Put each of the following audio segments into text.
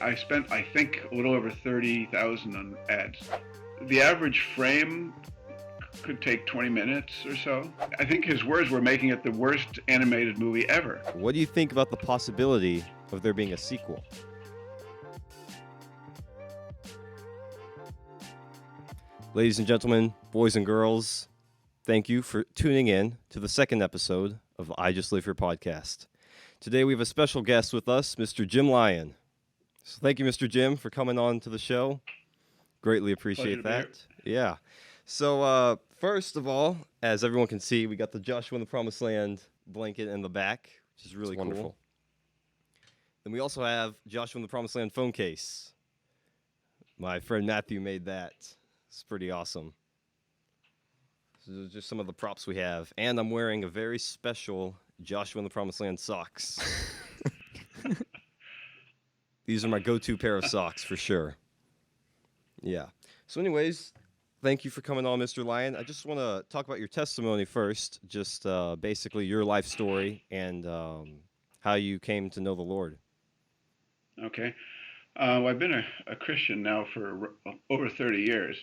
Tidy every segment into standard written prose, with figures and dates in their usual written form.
I spent, I think, a little over 30,000 on ads. The average frame could take 20 minutes or so. I think his words were making it the worst animated movie ever. What do you think about the possibility of there being a sequel? Ladies and gentlemen, boys and girls, thank you for tuning in to the second episode of I Just Live Here podcast. Today we have a special guest with us, Mr. Jim Lyon. So thank you, Mr. Jim, for coming on to the show. Greatly appreciate that. Yeah. So first of all, as everyone can see, we got the Joshua in the Promised Land blanket in the back, which is really cool. Wonderful. Then we also have Joshua in the Promised Land phone case. My friend Matthew made that. It's pretty awesome. So those are just some of the props we have. And I'm wearing a very special Joshua in the Promised Land socks. These are my go-to pair of socks for sure. Yeah. So anyways, thank you for coming on, Mr. Lyon. I just want to talk about your testimony first, just basically your life story and how you came to know the Lord. Okay. Well, I've been a Christian now for over 30 years.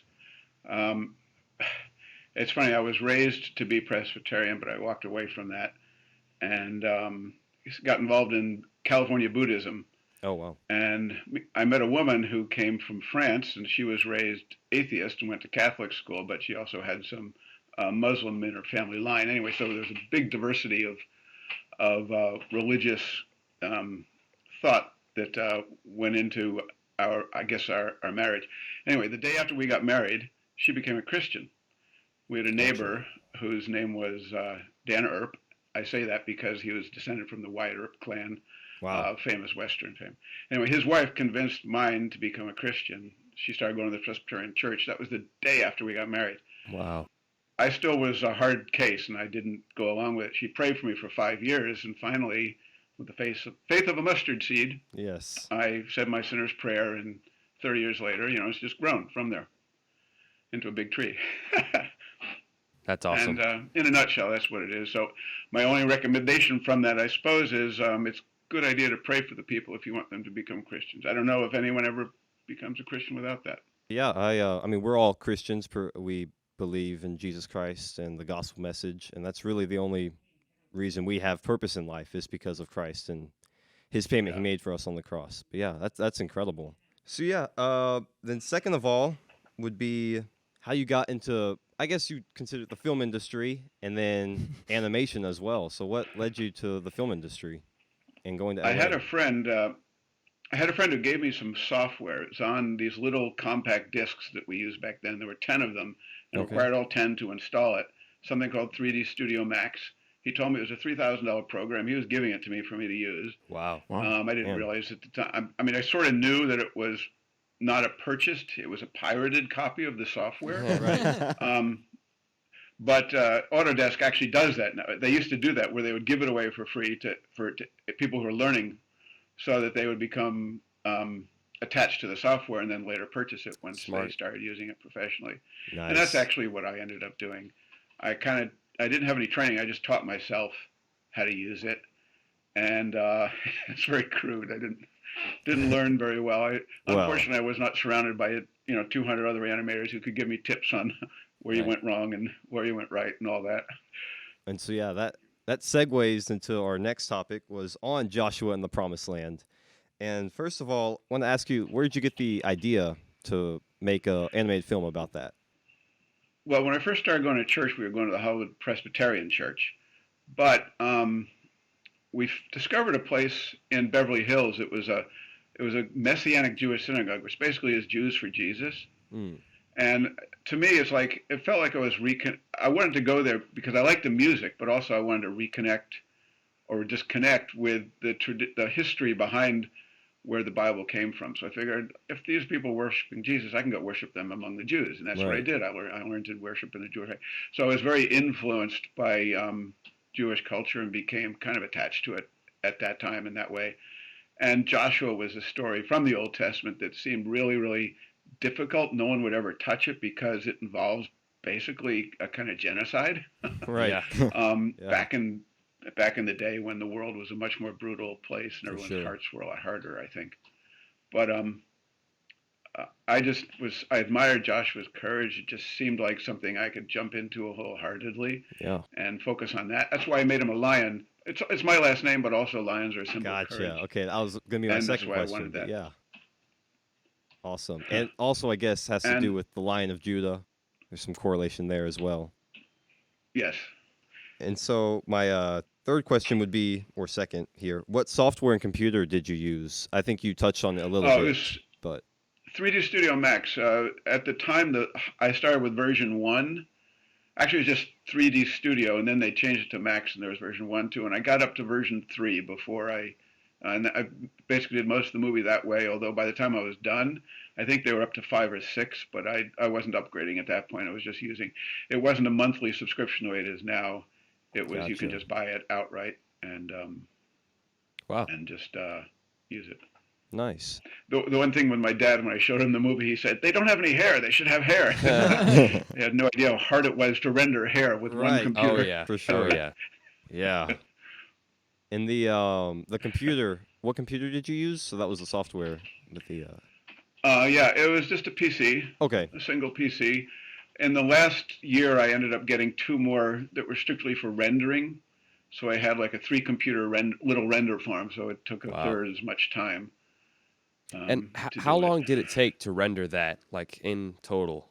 It's funny, I was raised to be Presbyterian, but I walked away from that and got involved in California Buddhism. Oh, wow. And I met a woman who came from France, and she was raised atheist and went to Catholic school, but she also had some Muslim in her family line. Anyway, so there's a big diversity of religious thought that went into our marriage. Anyway, the day after we got married, she became a Christian. We had a neighbor whose name was Dan Earp. I say that because he was descended from the Wyatt Earp clan. Wow. Famous Western fame. Anyway, his wife convinced mine to become a Christian. She started going to the Presbyterian church. That was the day after we got married. Wow. I still was a hard case, and I didn't go along with it. She prayed for me for 5 years, and finally, with the faith of a mustard seed, yes, I said my sinner's prayer, and 30 years later, it's just grown from there into a big tree. That's awesome. And in a nutshell, that's what it is. So my only recommendation from that, I suppose, is it's good idea to pray for the people if you want them to become Christians. I don't know if anyone ever becomes a Christian without that. Yeah, I mean, we're all Christians. We believe in Jesus Christ and the gospel message, and that's really the only reason we have purpose in life is because of Christ and His payment He made for us on the cross. But yeah, that's incredible. So yeah, then second of all would be how you got into, I guess you consider it the film industry and then animation as well. So what led you to the film industry? And going to LA. I had a friend who gave me some software. It's on these little compact discs that we used back then. There were 10 of them, and required all 10 to install it. Something called 3D Studio Max. He told me it was a $3,000 program. He was giving it to me for me to use. Wow. I didn't realize at the time. I mean, I sort of knew that it was not a purchased. It was a pirated copy of the software. Oh, right. But Autodesk actually does that now. They used to do that where they would give it away for free to people who are learning, so that they would become attached to the software and then later purchase it once they started using it professionally. Nice. And that's actually what I ended up doing. I didn't have any training. I just taught myself how to use it, and it's very crude. I didn't learn very well. Unfortunately, I was not surrounded by 200 other animators who could give me tips on where you went wrong and where you went right and all that. And so, yeah, that segues into our next topic was on Joshua and the Promised Land. And first of all, I want to ask you, where did you get the idea to make an animated film about that? Well, when I first started going to church, we were going to the Hollywood Presbyterian Church. But we discovered a place in Beverly Hills. It was a Messianic Jewish synagogue, which basically is Jews for Jesus. Mm. And to me, it felt like I was I wanted to go there because I liked the music, but also I wanted to reconnect or just connect with the history behind where the Bible came from. So I figured if these people worshiping Jesus, I can go worship them among the Jews. And that's what I did. I learned to worship in the Jewish way. So I was very influenced by Jewish culture and became kind of attached to it at that time in that way. And Joshua was a story from the Old Testament that seemed really, really difficult. No one would ever touch it because it involves basically a kind of genocide. Right. Back in the day when the world was a much more brutal place and everyone's hearts were a lot harder, I think. But I admired Joshua's courage. It just seemed like something I could jump into wholeheartedly Yeah. and focus on that. That's why I made him a lion. It's my last name, but also lions are a symbol of Gotcha. courage, Okay, that was gonna be my and that's second why I question, wanted but that. yeah, awesome. And also, I guess has to do And with the Lion of Judah. There's some correlation there as well. yes, And so my third question would be, or second here, what software and computer did you use? I think you touched on it a little oh, it bit, was but 3D Studio Max. At the time, I started with version one. Actually, it was just 3D Studio, and then they changed it to Max, and there was version one, two, and I got up to version three before and I basically did most of the movie that way. Although by the time I was done, I think they were up to five or six, but I wasn't upgrading at that point. I was just using. It wasn't a monthly subscription the way it is now. It was you can gotcha. just buy it outright Wow. and just use it. Nice. The one thing with my dad, when I showed him the movie, he said, "They don't have any hair. They should have hair." He had no idea how hard it was to render hair with one Right. computer. Oh yeah. For sure. Oh yeah. Yeah. And the computer, what computer did you use? So that was the software with the Yeah, it was just a PC, Okay. a single PC. In the last year, I ended up getting two more that were strictly for rendering. So I had like a three computer little render farm, so it took a Wow. third as much time And to how do it. long did it take to render that, like in total?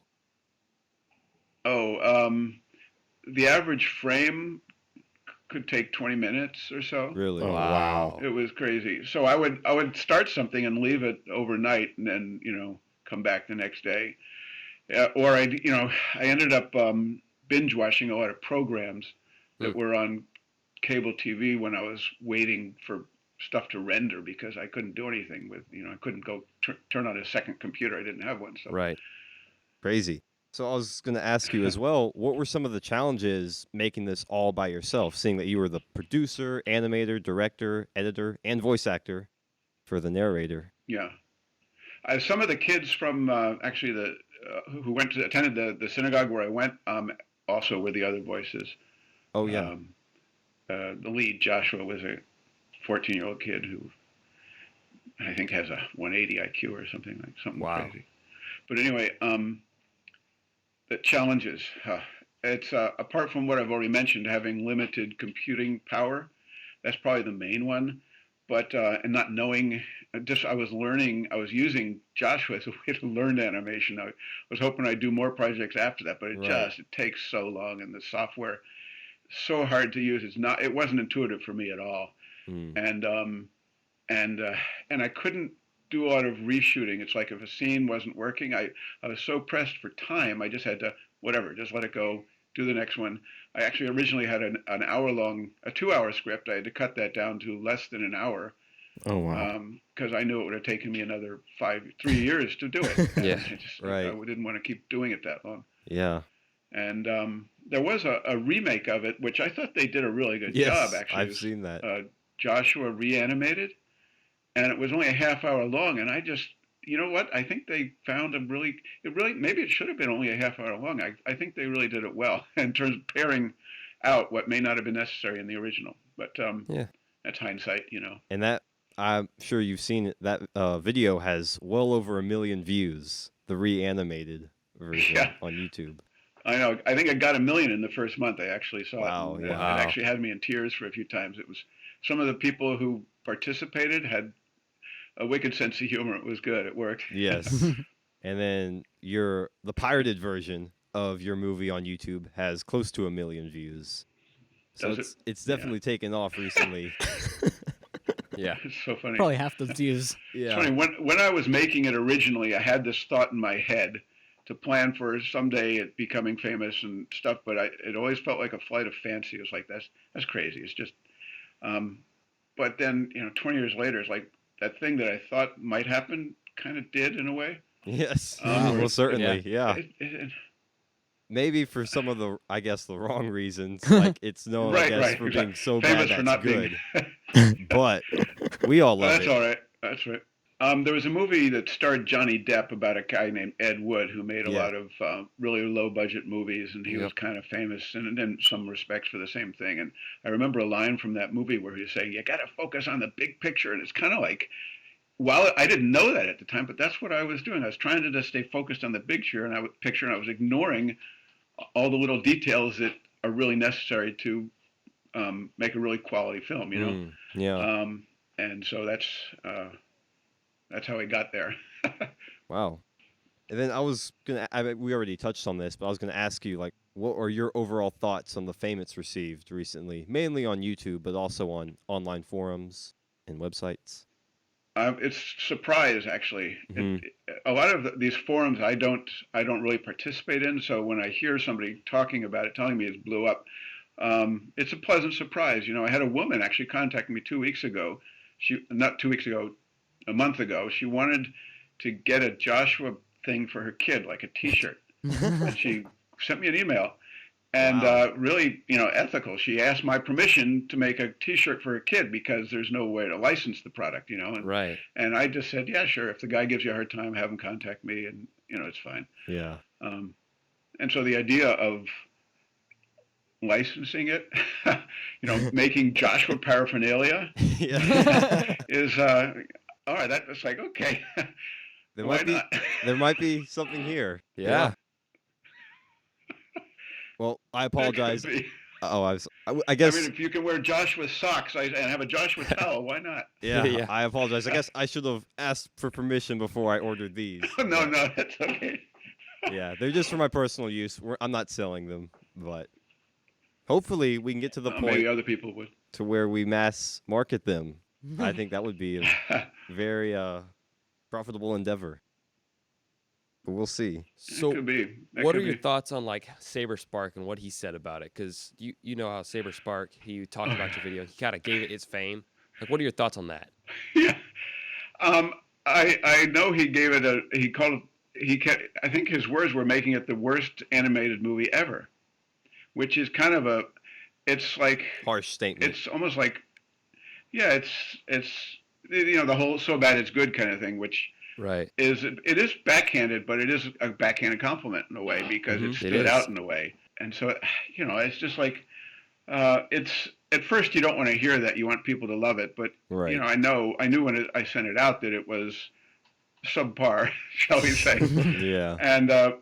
Oh, the average frame could take 20 minutes or so. Really? Oh, Wow. It was crazy. So I would start something and leave it overnight, and then come back the next day. Or I ended up binge watching a lot of programs that Hmm. were on cable TV when I was waiting for stuff to render because I couldn't do anything with I couldn't go turn on a second computer. I didn't have one. So Right. Crazy. So I was going to ask you as well, what were some of the challenges making this all by yourself, seeing that you were the producer, animator, director, editor, and voice actor for the narrator? yeah, some of the kids from actually the who attended the synagogue where I went also were the other voices. Oh yeah. Um, the lead Joshua was a 14-year-old kid who I think has a 180 IQ or something Wow. crazy. But anyway, the challenges. It's apart from what I've already mentioned, having limited computing power. That's probably the main one. But and not knowing, I was learning. I was using Joshua as a way to learn animation. I was hoping I'd do more projects after that, but Right. it takes so long, and the software so hard to use. It wasn't intuitive for me at all, Mm. and and uh, and I couldn't do a lot of reshooting. It's like if a scene wasn't working, I was so pressed for time, I just had to whatever, just let it go, do the next one. I actually originally had an hour long, a 2 hour script. I had to cut that down to less than an hour Oh, wow. because I knew it would have taken me another 3 years to do it. And Yeah. Right. I didn't want to keep doing it that long. Yeah. And there was a remake of it, which I thought they did a really good Yes, job. Actually, I've seen that. Joshua reanimated, and it was only a half hour long. And I just, you know what? I think they found maybe it should have been only a half hour long. I think they really did it well in terms of pairing out what may not have been necessary in the original. But Yeah. that's hindsight. And that, I'm sure you've seen it. That video has well over 1 million views, the reanimated version Yeah. on YouTube. I know. I think I got 1 million in the first month. I actually saw Wow, it. yeah. It Wow. actually had me in tears for a few times. It was some of the people who participated had a wicked sense of humor. It was good. It worked. Yes. And then the pirated version of your movie on YouTube has close to 1 million views. So Does it? it's definitely taken off recently. Yeah. It's so funny. Probably half those views. It's funny. When I was making it originally, I had this thought in my head to plan for someday it becoming famous and stuff, but it always felt like a flight of fancy. It was like that's crazy. It's just, but then 20 years later, it's like that thing that I thought might happen kind of did in a way. Yes. Wow. Well, certainly. Yeah. Maybe for some of the, I guess, the wrong reasons. Like it's known, I guess, for being so famous bad for that's not good. being. But we all Well, love that's it. all right. That's right. There was a movie that starred Johnny Depp about a guy named Ed Wood who made a Yeah. lot of really low budget movies, and he Yep. was kind of famous and in some respects for the same thing. And I remember a line from that movie where he was saying, "You got to focus on the big picture," and it's kind of like while I didn't know that at the time, but that's what I was doing. I was trying to just stay focused on the picture, and I was ignoring all the little details that are really necessary to make a really quality film. Yeah. And so that's how I got there. Wow. And then I was gonna. We already touched on this, but I was gonna ask you, like, what are your overall thoughts on the fame it's received recently, mainly on YouTube, but also on online forums and websites? It's surprise actually. Hmm. A lot of these forums I don't really participate in. So when I hear somebody talking about it, telling me it blew up, it's a pleasant surprise. I had a woman actually contact me 2 weeks ago. Not 2 weeks ago, a month ago. She wanted to get a Joshua thing for her kid, like a T-shirt, and she sent me an email. And Wow. really, ethical. She asked my permission to make a T-shirt for her kid because there's no way to license the product, and Right. and I just said, yeah, sure. If the guy gives you a hard time, have him contact me, and it's fine. Yeah. Um, and so the idea of licensing it, making Joshua paraphernalia Yeah. is all right. That's like okay, There why might be not? there might be something here. Yeah. Well, I There could apologize. be. Oh, I I guess. mean, if you can wear Joshua socks and have a Joshua towel, why not? Yeah, Yeah. I apologize. I guess I should have asked for permission before I ordered these. No, but, no, that's okay. Yeah, they're just for my personal use. I'm not selling them, but hopefully we can get to the Maybe point other people would. to where we mass market them. I think that would be a very profitable endeavor. But we'll see. So, Could be. what are your thoughts on like Saberspark and what he said about it? Because you know how Saberspark, he talked about your video, he kind of gave it its fame. Like, what are your thoughts on that? Yeah. I know he gave it I think his words were making it the worst animated movie ever, which is kind of it's like, Harsh statement. it's almost like, yeah, it's, the whole so bad it's good kind of thing, which Right. it is backhanded, but it is a backhanded compliment in a way because it It stood is. out in a way. And so, it's just like, it's at first you don't want to hear that. You want people to love it, but Right. I knew when I sent it out that it was subpar, shall we say? Yeah. And I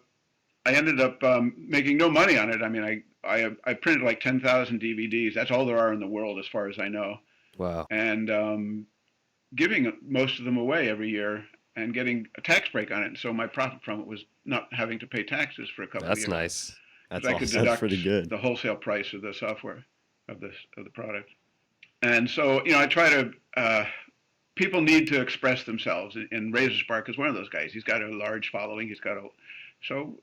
ended up making no money on it. I mean, I printed like 10,000 DVDs. That's all there are in the world, as far as I know, Wow. and giving most of them away every year and getting a tax break on it. And so my profit from it was not having to pay taxes for a couple of That's years. nice. That's I could awesome. deduct That's pretty good. the wholesale price of the software of the product. And so, I try to. People need to express themselves, and Saberspark is one of those guys. He's got a large following. So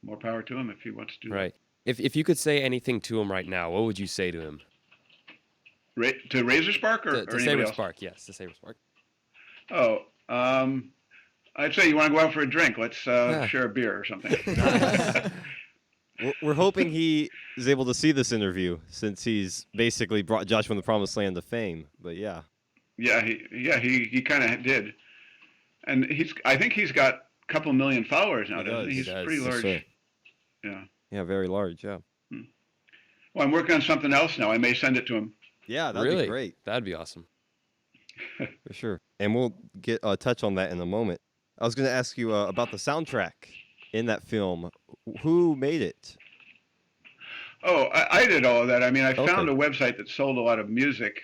more power to him if he wants to do Right. If you could say anything to him right now, what would you say to him? that. To Saberspark or To anybody else? Saberspark, yes, to Saberspark. Oh, I'd say you want to go out for a drink. Let's Yeah. share a beer or something. We're hoping he is able to see this interview since he's basically brought Joshua from the Promised Land to fame. But yeah. Yeah, he kind of did, and I think he's got a couple million followers now, He doesn't does. he? He He's does, pretty yes, large. sir. Yeah. Yeah, very large. Yeah. Well, I'm working on something else now. I may send it to him. Yeah, that'd Really? be great. That'd be awesome. For sure. And we'll get touch on that in a moment. I was going to ask you about the soundtrack in that film. Who made it? Oh, I did all of that. I mean, I found Okay. a website that sold a lot of music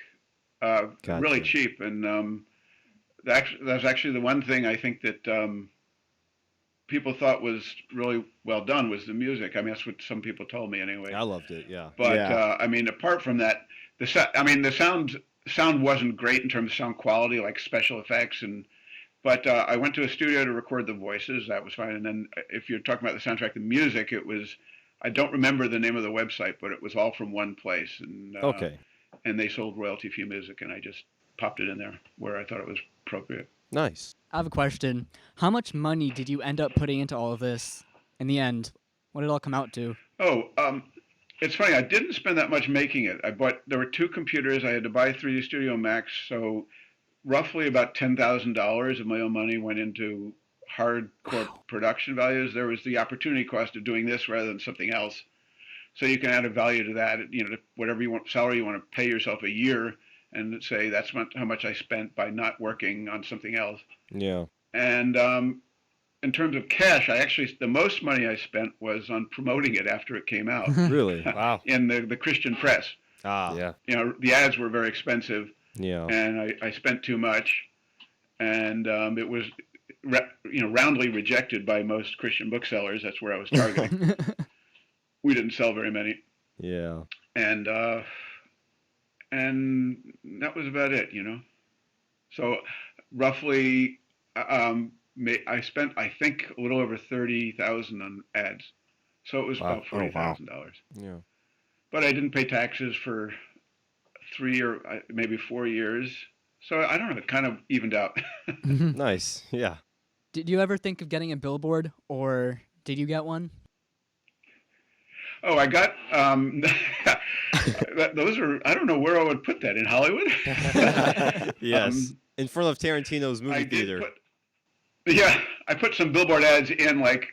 really Gotcha. cheap, and that's actually the one thing I think that people thought was really well done was the music. I mean, that's what some people told me anyway. I loved it. Yeah. But Yeah. I mean, apart from that, the sound wasn't great in terms of sound quality, like special effects, but I went to a studio to record the voices. That was fine. And then if you're talking about the soundtrack, the music, I don't remember the name of the website, but it was all from one place, and Okay. and they sold royalty-free music, and I just popped it in there where I thought it was appropriate. Nice. I have a question. How much money did you end up putting into all of this in the end? What did it all come out to? Oh, it's funny. I didn't spend that much making it. There were two computers. I had to buy 3D Studio Max, so roughly about $10,000 of my own money went into hardcore production values. There was the opportunity cost of doing this rather than something else. So you can add a value to that, to whatever salary you want to pay yourself a year. and say that's how much I spent by not working on something else. Yeah. And in terms of cash, the most money I spent was on promoting it after it came out Really? Wow. in the Christian press. Ah. Yeah. The ads were very expensive, Yeah. and I spent too much, and it was roundly rejected by most Christian booksellers. That's where I was targeting. We didn't sell very many, Yeah. and that was about it. So roughly, I spent, I think, a little over 30,000 on ads. So it was Wow. about $40,000. Yeah. But I didn't pay taxes for 3 or maybe 4 years. So I don't know, it kind of evened out. Nice. Yeah. Did you ever think of getting a billboard, or did you get one? Oh, I got those are, I don't know where I would put that, in Hollywood. Yes. In front of Tarantino's movie I did theater. I put some billboard ads in like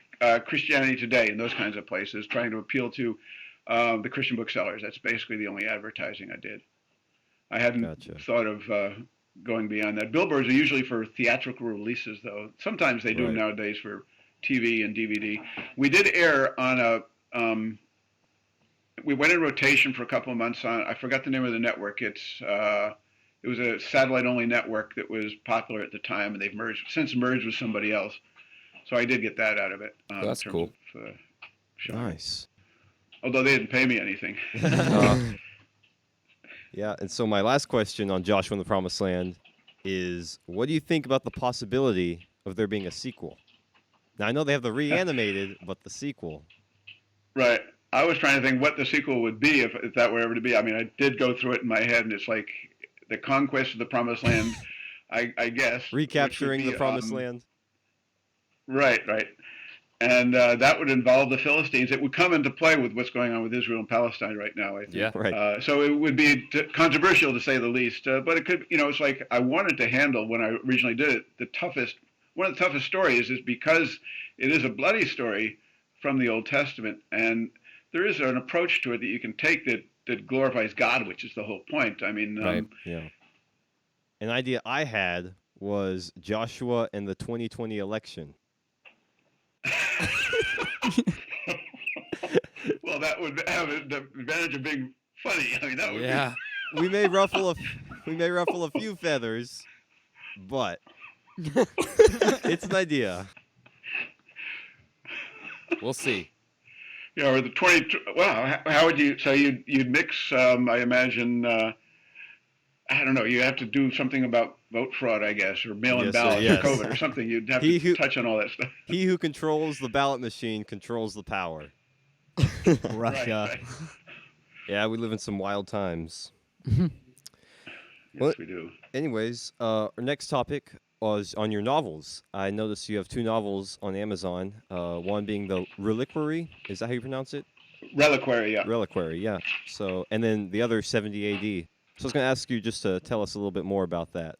Christianity Today and those kinds of places, trying to appeal to the Christian booksellers. That's basically the only advertising I did. I hadn't Gotcha. thought of going beyond that. Billboards are usually for theatrical releases, though. Sometimes they do them Right. nowadays for TV and DVD. We did air on a. We went in rotation for a couple of months on. I forgot the name of the network. It was a satellite-only network that was popular at the time, and they've since merged with somebody else. So I did get that out of it. That's in terms cool. Of, showing. Nice. Although they didn't pay me anything. Yeah, and so my last question on Joshua and the Promised Land is, what do you think about the possibility of there being a sequel? Now, I know they have the reanimated, but the sequel. Right. I was trying to think what the sequel would be if that were ever to be. I mean, I did go through it in my head, and it's like the conquest of the Promised Land, I guess. Recapturing the Promised Land. Right. And that would involve the Philistines. It would come into play with what's going on with Israel and Palestine right now, I think. Yeah. Right. So it would be controversial, to say the least. But it could, it's like I wanted to handle, when I originally did it, one of the toughest stories is because it is a bloody story from the Old Testament. And there is an approach to it that you can take that glorifies God, which is the whole point. I mean, Right. Yeah. An idea I had was Joshua and the 2020 election. Well, that would have the advantage of being funny. I mean, that would Yeah. We may ruffle a few feathers, but it's an idea. We'll see. be. Or the 20. Wow, how would you? So you'd mix. I imagine. I don't know. You have to do something about vote fraud, I guess, or mail-in Yes, sir, ballots, yes. or COVID, or something. You'd have He to who- touch on all that stuff. He who controls the ballot machine controls the power. Russia. Right. Yeah, we live in some wild times. Yes, What? we do. Anyways, our next topic was on your novels. I noticed you have 2 novels on Amazon. One being the Reliquary. Is that how you pronounce it? Reliquary, yeah. Reliquary, yeah. So, and then the other 70 AD. So I was going to ask you just to tell us a little bit more about that.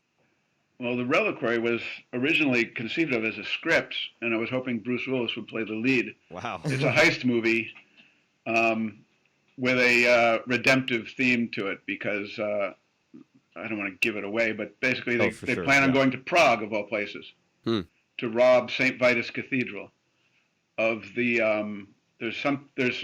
Well, the Reliquary was originally conceived of as a script, and I was hoping Bruce Willis would play the lead. Wow. It's a heist movie with a redemptive theme to it, because I don't want to give it away, but basically they for sure, plan on yeah. going to Prague, of all places, to rob St. Vitus Cathedral of the. There's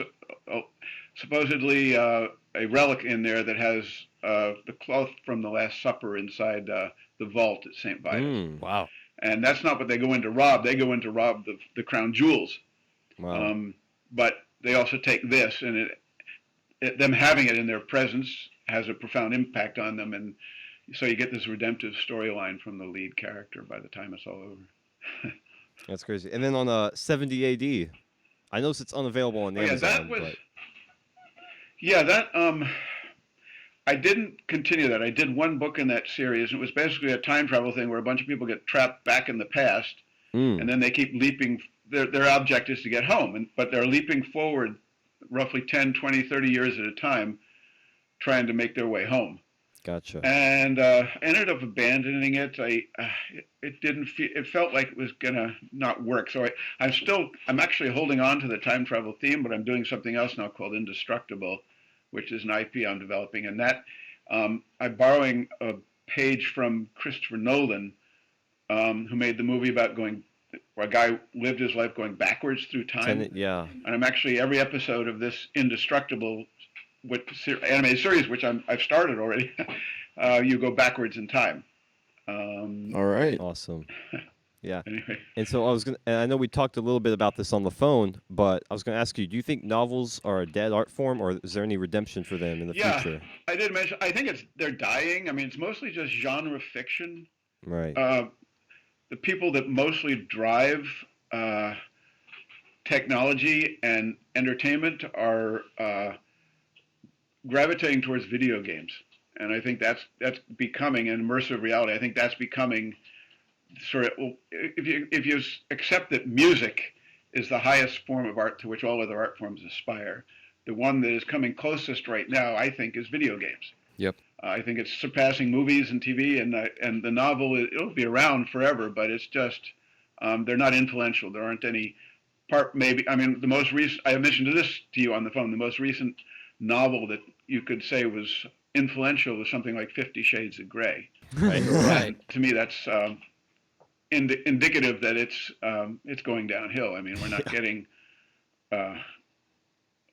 supposedly a relic in there that has the cloth from the Last Supper inside the vault at St. Vitus. Mm, Wow. And that's not what they go in to rob. They go in to rob the crown jewels. wow. But they also take this, and them having it in their presence has a profound impact on them. And so you get this redemptive storyline from the lead character by the time it's all over. That's crazy. And then on 70 AD, I noticed it's unavailable on Amazon. Yeah, that was. But Yeah, that. I didn't continue that. I did one book in that series, and it was basically a time travel thing where a bunch of people get trapped back in the past, and then they keep leaping. Their object is to get home, but they're leaping forward roughly 10, 20, 30 years at a time, trying to make their way home. Gotcha. And ended up abandoning it. It didn't feel. It felt like it was gonna not work. So I'm actually holding on to the time travel theme, but I'm doing something else now called Indestructible, which is an IP I'm developing, and that I'm borrowing a page from Christopher Nolan, who made the movie about where a guy lived his life going backwards through time. Tenet, yeah. And I'm actually, every episode of this Indestructible animated series, which I've started already, you go backwards in time. All right. Awesome. Yeah. Anyway. And so and I know we talked a little bit about this on the phone, but I was going to ask you, do you think novels are a dead art form, or is there any redemption for them in the future? I did mention, I think they're dying. I mean, it's mostly just genre fiction. Right. The people that mostly drive technology and entertainment are gravitating towards video games. And I think that's becoming an immersive reality. I think that's becoming sort of, if you accept that music is the highest form of art to which all other art forms aspire, the one that is coming closest right now, I think, is video games. Yep. I think it's surpassing movies and TV, and the novel, it'll be around forever, but it's just, they're not influential. There aren't any maybe, I mean, the most recent, I mentioned this to you on the phone, the most recent novel that you could say was influential was something like 50 Shades of Grey. Right. And to me, that's indicative that it's going downhill. I mean, we're not getting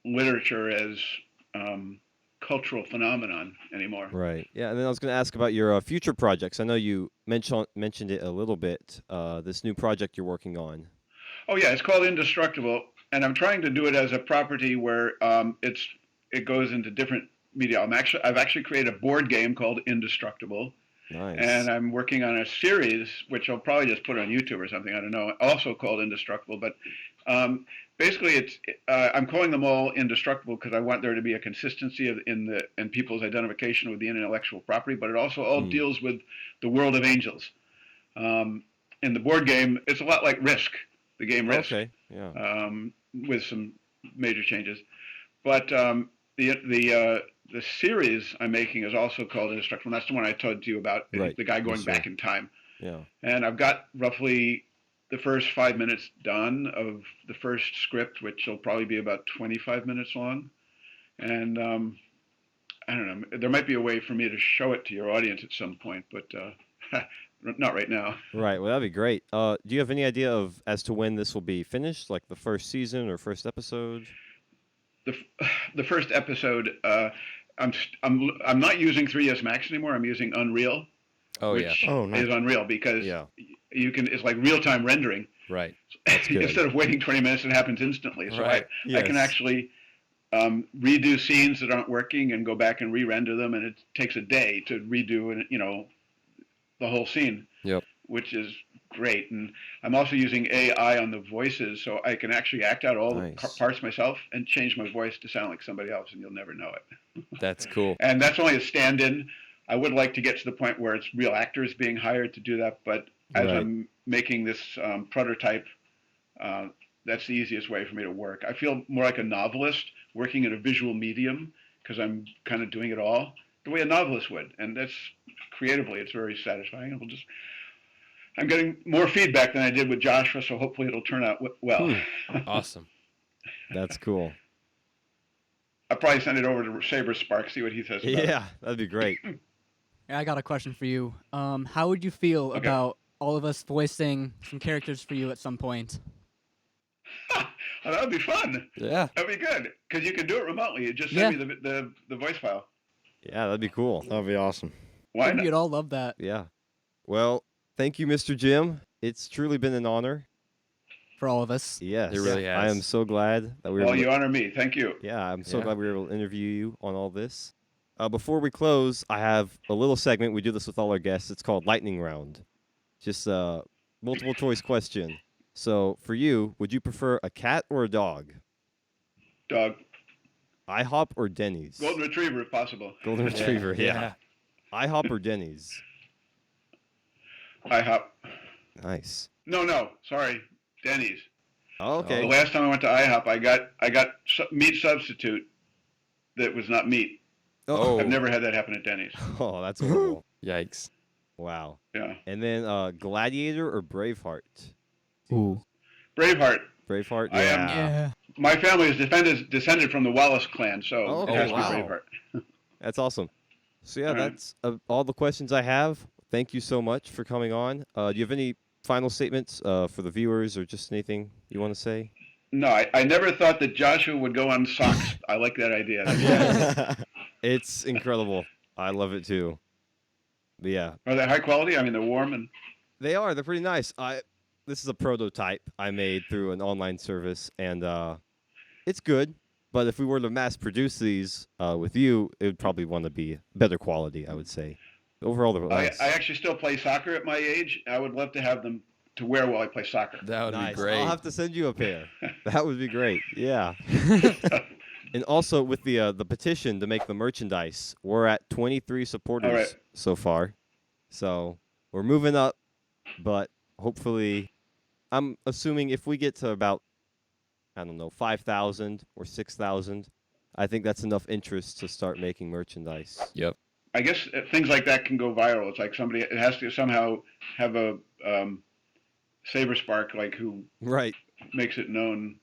literature as cultural phenomenon anymore. Right. Yeah, and then I was going to ask about your future projects. I know you mentioned it a little bit, this new project you're working on. Oh, yeah, it's called Indestructible, and I'm trying to do it as a property where it goes into different media. I've actually created a board game called Indestructible. Nice. And I'm working on a series, which I'll probably just put on YouTube or something, I don't know, also called Indestructible. But basically, I'm calling them all Indestructible because I want there to be a consistency in people's identification with the intellectual property, but it also all deals with the world of angels. In the board game, it's a lot like Risk, the game Risk. Okay, yeah. With some major changes. But the series I'm making is also called Indestructible. And that's the one I told you about, Right. the guy going Yes, back sir. in time. Yeah. And I've got roughly the first 5 minutes done of the first script, which will probably be about 25 minutes long. And I don't know, there might be a way for me to show it to your audience at some point, but not right now. Right. Well, that'd be great. Do you have any idea as to when this will be finished, like the first season or first episode? The first episode, I'm not using 3ds Max anymore. I'm using Unreal, Oh yeah. which Oh, nice. is unreal because Yeah. it's like real time rendering. Right. That's good. Instead of waiting 20 minutes, it happens instantly. So Right. I can Yes. actually redo scenes that aren't working and go back and re-render them, and it takes a day to redo the whole scene. Yep. Which is great. And I'm also using AI on the voices, so I can actually act out all Nice. the parts myself and change my voice to sound like somebody else, and you'll never know it. That's cool. And that's only a stand-in. I would like to get to the point where it's real actors being hired to do that, but as Right. I'm making this prototype, that's the easiest way for me to work. I feel more like a novelist working in a visual medium because I'm kind of doing it all the way a novelist would, and that's creatively, it's very satisfying. And I'm getting more feedback than I did with Joshua, so hopefully it'll turn out well. Awesome. That's cool. I'll probably send it over to Saberspark, see what he says about it. Yeah, that'd be great. I got a question for you. How would you feel about all of us voicing some characters for you at some point? Oh, that would be fun. Yeah. That'd be good because you can do it remotely. You just send me the voice file. Yeah, that'd be cool. That'd be awesome. Why I think not? you'd all love that. Yeah. Well, thank you, Mr. Jim. It's truly been an honor. For all of us. Yes. It really I has. am so glad that we were Well, able you honor me. Thank you. Yeah, I'm so Yeah. glad we were able to interview you on all this. Before we close, I have a little segment. We do this with all our guests. It's called Lightning Round. Just a multiple choice question. So for you, would you prefer a cat or a dog? Dog. IHOP or Denny's? Golden Retriever, if possible. Golden Retriever, yeah. IHOP or Denny's? IHOP. Nice. No. Sorry. Denny's. Oh, The okay. last time I went to IHOP, I got meat substitute that was not meat. Oh. I've never had that happen at Denny's. Oh, that's horrible. Yikes. Wow. Yeah. And then Gladiator or Braveheart? Ooh. Braveheart. Braveheart? I am- Yeah. My family is descended from the Wallace clan, so Oh, it okay, has to wow. be Braveheart. That's awesome. So yeah, All right. that's all the questions I have. Thank you so much for coming on. Do you have any final statements for the viewers, or just anything you want to say? No, I never thought that Joshua would go on socks. I like that idea. It's incredible. I love it too. But yeah, Are they high quality? I mean, they're warm and. they are. They're pretty nice. This is a prototype I made through an online service, and it's good. But if we were to mass produce these with you, it would probably want to be better quality, I would say. Overall, they're I nice. actually still play soccer at my age. I would love to have them to wear while I play soccer. That would Nice. be great. I'll have to send you a pair. That would be great. Yeah. And also with the petition to make the merchandise, we're at 23 supporters All right. so far. So we're moving up, but hopefully, I'm assuming if we get to about, I don't know, 5,000 or 6,000, I think that's enough interest to start making merchandise. Yep. I guess things like that can go viral. It's like it has to somehow have a Saberspark, like who Right. makes it known.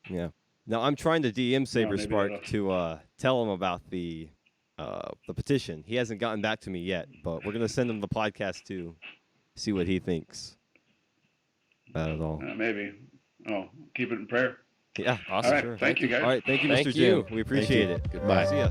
Yeah. Now I'm trying to DM maybe Saberspark to tell him about the petition. He hasn't gotten back to me yet, but we're gonna send him the podcast too, see what he thinks about it all. Maybe. Oh, keep it in prayer. Yeah. Awesome. All right. Sure. Thank you, guys. All right. Thank you, Thank Mr. you. Jim. We appreciate it. Goodbye. See ya.